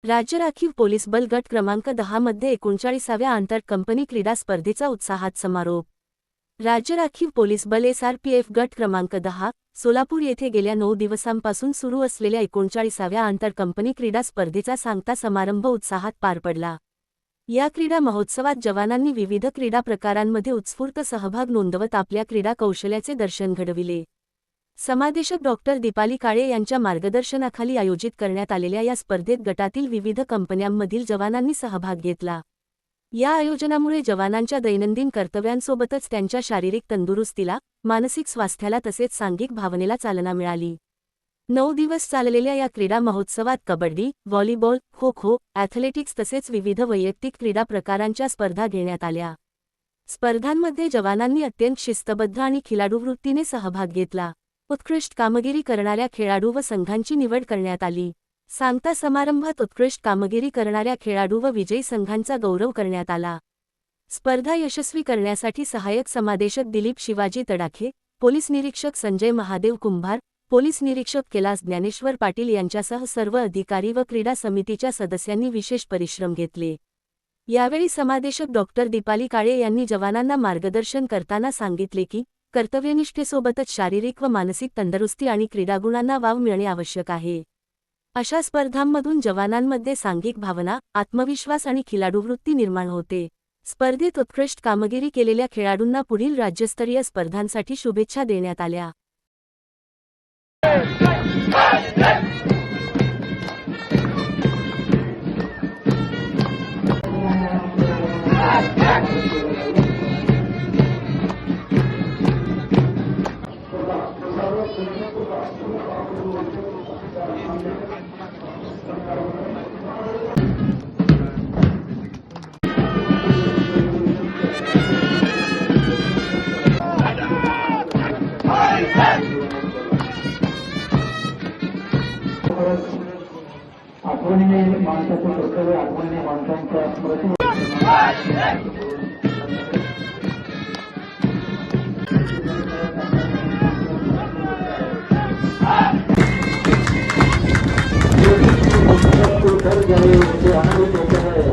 राज्य राखीव पोलीस बल गट क्रमांक 10 मध्ये 39व्या आंतर कंपनी क्रीडा स्पर्धेचा उत्साहात समारोप। राज्य राखीव पोलीस बल SRPF गट क्रमांक 10, सोलापूर येथे गेल्या 9 दिवसांपासून सुरू असलेल्या 39व्या आंतर कंपनी क्रीडा स्पर्धेचा सांगता समारंभ उत्साहात पार पडला। या क्रीडा महोत्सवात जवानांनी विविध क्रीडा प्रकारांमध्ये उत्स्फूर्त सहभाग नोंदवत आपल्या क्रीडा कौशल्याचे दर्शन घडविले। समादेशक डॉक्टर दीपाली काळे यांच्या मार्गदर्शनाखाली आयोजित करण्यात आलेल्या या स्पर्धेत गटातील विविध कंपन्यांमधील जवानांनी सहभाग घेतला। या आयोजनामुळे जवानांच्या दैनंदिन कर्तव्यांसोबतच त्यांच्या शारीरिक तंदुरुस्तीला, मानसिक स्वास्थ्याला तसेच सांघिक भावनेला चालना मिळाली। 9 दिवस चाललेल्या या क्रीडा महोत्सवात कबड्डी, व्हॉलीबॉल, खो-खो, ॲथलेटिक्स तसेच विविध वैयक्तिक क्रीडा प्रकारांच्या स्पर्धा घेण्यात आल्या। स्पर्धांमध्ये जवानांनी अत्यंत शिस्तबद्ध आणि खिलाडूवृत्तीने सहभाग घेतला। उत्कृष्ट कामगिरी करणाऱ्या खेळाडू व संघांची निवड करण्यात आली। सांगता समारंभात उत्कृष्ट कामगिरी करणाऱ्या खेळाडू व विजयी संघांचा गौरव करण्यात आला। स्पर्धा यशस्वी करण्यासाठी सहाय्यक समादेशक दिलीप शिवाजी तडाखे, पोलीस निरीक्षक संजय महादेव कुंभार, पोलीस निरीक्षक कैलास ज्ञानेश्वर पाटील यांच्यासह सर्व अधिकारी व क्रीडा समितीच्या सदस्यांनी विशेष परिश्रम घेतले। यावेळी समादेशक डॉक्टर दीपाली काळे यांनी जवानांना मार्गदर्शन करताना सांगितले की कर्तव्यनिष्ठेसोबतच शारीरिक व मानसिक तंदुरुस्ती आणि क्रीडागुणांना वाव मिळणे आवश्यक आहे। अशा स्पर्धांमधून जवानांमध्ये सांघिक भावना, आत्मविश्वास आणि खिलाडूवृत्ती निर्माण होते। स्पर्धेत उत्कृष्ट कामगिरी केलेल्या खेळाडूंना पुढील राज्यस्तरीय स्पर्धांसाठी शुभेच्छा देण्यात आल्या। आठवणीने माणसाचं कर्तव्य, आठवणीने माणसांच्या स्मृती घर जाए, उनसे आनंदित होते हैं।